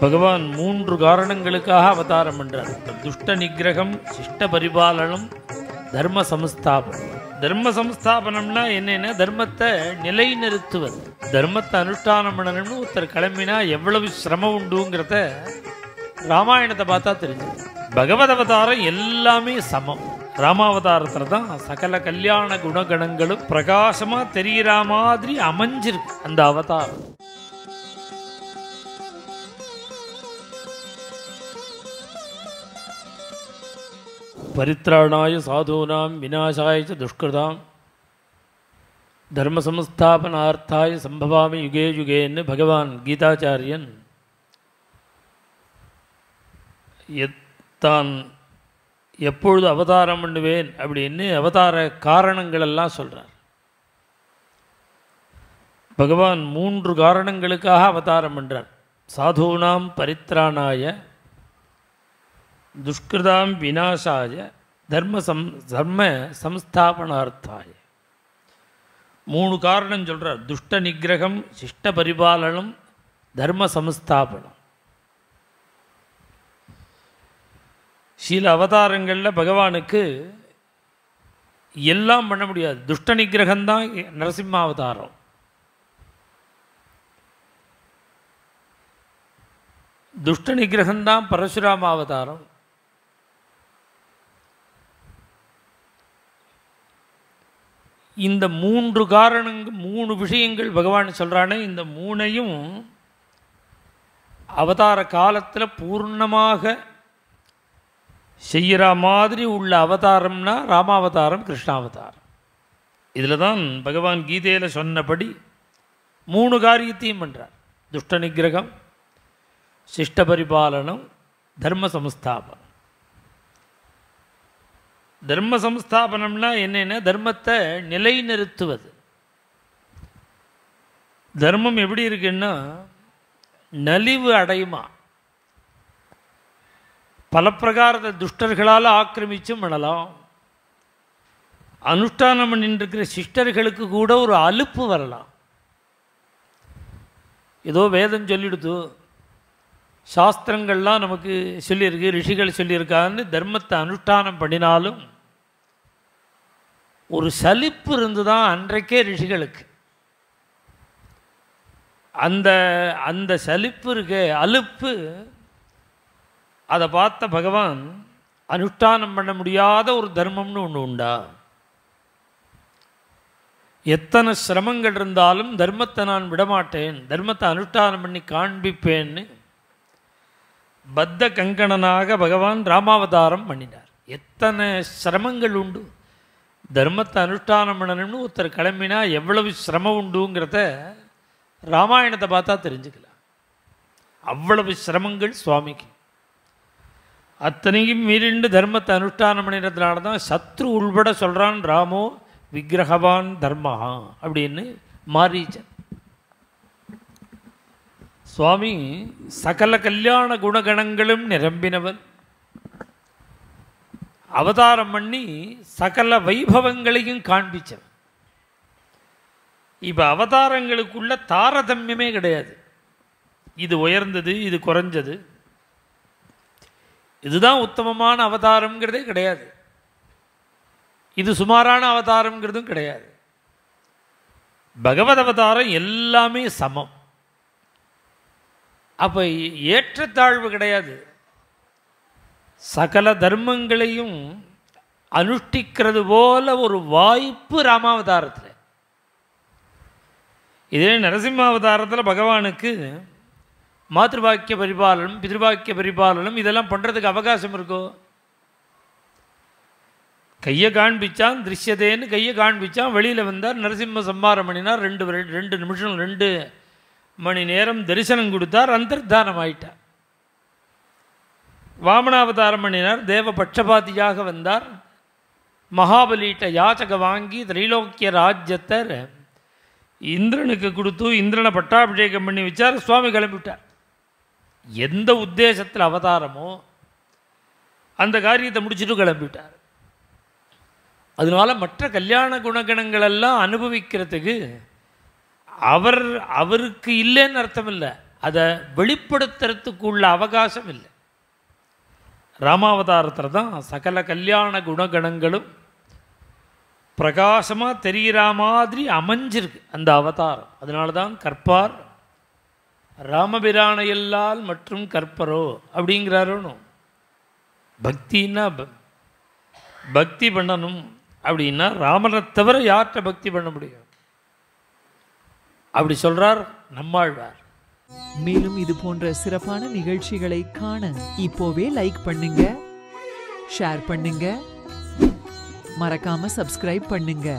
பகவான் மூன்று காரணங்களுக்காக அவதாரம் பண்றார். துஷ்ட நிகிரகம், சிஷ்ட பரிபாலனம், தர்ம சம்ஸ்தாபனம். தர்ம சம்ஸ்தாபனம்னா என்னன்னா தர்மத்தை நிலைநிறுத்துவது. தர்மத்தை அனுஷ்டானம் பண்ணணும்னு ஒருத்தர் கிளம்பினா எவ்வளவு சிரமம் உண்டுங்கிறத ராமாயணத்தை பார்த்தா தெரிஞ்சது. பகவத் அவதாரம் எல்லாமே சமம். ராமாவதாரத்தில் தான் சகல கல்யாண குணகணங்களும் பிரகாசமா தெரிகிற மாதிரி அமைஞ்சிருக்கு அந்த அவதாரம். பரித்ராணாய சாதூனாம் விநாசாய ச துஷ்கிருதாம் தர்ம சம்ஸ்தாபனார்த்தாய சம்பவாமி யுகே யுகேன்னு பகவான் கீதாச்சாரியன் தான் எப்பொழுது அவதாரம் பண்ணுவேன் அப்படின்னு அவதார காரணங்கள் எல்லாம் சொல்கிறார். பகவான் மூன்று காரணங்களுக்காக அவதாரம் பண்ணுறார். சாதூனாம் பரித்ராணாய, துஷ்கிருதாம் விநாசாய, தர்ம சம்ஸ்தாபனார்த்தாய. மூணு காரணம் சொல்கிறார். துஷ்ட நிகிரகம், சிஷ்ட பரிபாலனம், தர்ம சம்ஸ்தாபனம். சில அவதாரங்களில் பகவானுக்கு எல்லாம் பண்ண முடியாது. துஷ்ட நிகிரகம்தான் நரசிம்ம அவதாரம். துஷ்ட நிகிரகம்தான் பரசுராம அவதாரம். இந்த மூன்று காரணங்கள், மூணு விஷயங்கள் பகவான் சொல்கிறானே, இந்த மூணையும் அவதார காலத்தில் பூர்ணமாக செய்கிற மாதிரி உள்ள அவதாரம்னா ராமாவதாரம், கிருஷ்ணாவதாரம். இதில் தான் பகவான் கீதையில் சொன்னபடி மூணு காரியத்தையும் பண்ணுறார். துஷ்ட நிகிரகம், சிஷ்ட பரிபாலனம், தர்ம சம்ஸ்தாபனம். தர்ம சம்ஸ்தாபனம்னா என்னென்ன தர்மத்தை நிலைநிறுத்துவது. தர்மம் எப்படி இருக்குன்னா நலிவு அடையுமா, பல பிரகாரத்தை துஷ்டர்களால் ஆக்கிரமிச்சும் பண்ணலாம். அனுஷ்டானம் பண்ணிருக்கிற சிஷ்டர்களுக்கு கூட ஒரு அலுப்பு வரலாம். ஏதோ வேதம் சொல்லிடுத்து, சாஸ்திரங்கள்லாம் நமக்கு சொல்லியிருக்கு, ரிஷிகள் சொல்லியிருக்கான்னு தர்மத்தை அனுஷ்டானம் பண்ணினாலும் ஒரு சலிப்பு இருந்து தான் அன்றைக்கே ரிஷிகளுக்கு. அந்த சலிப்பு இருக்க அலுப்பு, அதை பார்த்த பகவான் அனுஷ்டானம் பண்ண முடியாத ஒரு தர்மம்னு ஒன்று உண்டா? எத்தனை சிரமங்கள் இருந்தாலும் தர்மத்தை நான் விடமாட்டேன், தர்மத்தை அனுஷ்டானம் பண்ணி காண்பிப்பேன்னு பத்த கங்கணனாக பகவான் ராமாவதாரம் பண்ணினார். எத்தனை சிரமங்கள் உண்டு. தர்மத்தை அனுஷ்டானம் பண்ணணும்னு ஒருத்தர் கிளம்பினா எவ்வளவு சிரமம் உண்டுங்கிறத ராமாயணத்தை பார்த்தா தெரிஞ்சுக்கலாம். அவ்வளவு சிரமங்கள் சுவாமிக்கு. அத்தனையும் மீறிண்டு தர்மத்தை அனுஷ்டானம் பண்ணினதுனால தான் சத்ரு உள்பட சொல்கிறான், ராமோ விக்கிரகவான் தர்மஹா அப்படின்னு மாரீச்சன். சுவாமி சகல கல்யாண குணகணங்களும் நிரம்பினவன். அவதாரம் பண்ணி சகல வைபவங்களையும் காண்பிச்சவன். இப்போ அவதாரங்களுக்குள்ள தாரதமியமே கிடையாது. இது உயர்ந்தது, இது குறைஞ்சது, இதுதான் உத்தமமான அவதாரம்ங்கிறதே கிடையாது, இது சுமாரான அவதாரம்ங்கிறதும் கிடையாது. பகவத் அவதாரம் எல்லாமே சமம். அப்போ ஏற்றத்தாழ்வு கிடையாது. சகல தர்மங்களையும் அனுஷ்டிக்கிறது போல ஒரு வாய்ப்பு ராமாவதாரத்தில். இதே நரசிம்மாவதாரத்தில் பகவானுக்கு மாத்ருவாக்கிய பரிபாலனம், பித்ருவாக்கிய பரிபாலனம் இதெல்லாம் பண்ணுறதுக்கு அவகாசம் இருக்கோ? கையை காண்பிச்சான், திருஷ்யதேன்னு கையை காண்பிச்சான், வெளியில் வந்தார், நரசிம்ம சம்மாரம் பண்ணினார். 2 நிமிஷம் 2 மணி நேரம் தரிசனம் கொடுத்தார், அந்தர்தானம் ஆயிட்டார். வாமனாவதாரம் பண்ணினார், தேவ பட்சபாதியாக வந்தார். மகாபலிட்ட யாச்சக வாங்கி திரைலோக்கிய ராஜ்யத்தை இந்திரனுக்கு கொடுத்து இந்திரனை பட்டாபிஷேகம் பண்ணி வச்சார். சுவாமி கிளம்பிவிட்டார். எந்த உத்தேசத்தில் அவதாரமோ அந்த காரியத்தை முடிச்சுட்டு கிளம்பிவிட்டார். அதனால மற்ற கல்யாண குணகணங்களெல்லாம் அனுபவிக்கிறதுக்கு அவருக்கு இல்லைன்னு அர்த்தம் இல்லை, அதை வெளிப்படுத்துறதுக்குள்ள அவகாசம் இல்லை. ராமாவதாரத்தில் தான் சகல கல்யாண குணகணங்களும் பிரகாசமாக தெரிகிற மாதிரி அமைஞ்சிருக்கு அந்த அவதாரம். அதனால தான் கற்பார் ராமபிரானையல்லால் மற்றும் கற்பரோ அப்படிங்கிறாரோன்னு. பக்தின்னா பக்தி பண்ணணும் அப்படின்னா ராமனை தவிர யார்கிட்ட பக்தி பண்ண முடியும்? அப்படி சொல்றார் நம்மாழ்வார். மேலும் இது போன்ற சிறப்பான நிகழ்ச்சிகளை காண இப்போவே லைக் பண்ணுங்க, ஷேர் பண்ணுங்க, மறக்காம சப்ஸ்கிரைப் பண்ணுங்க.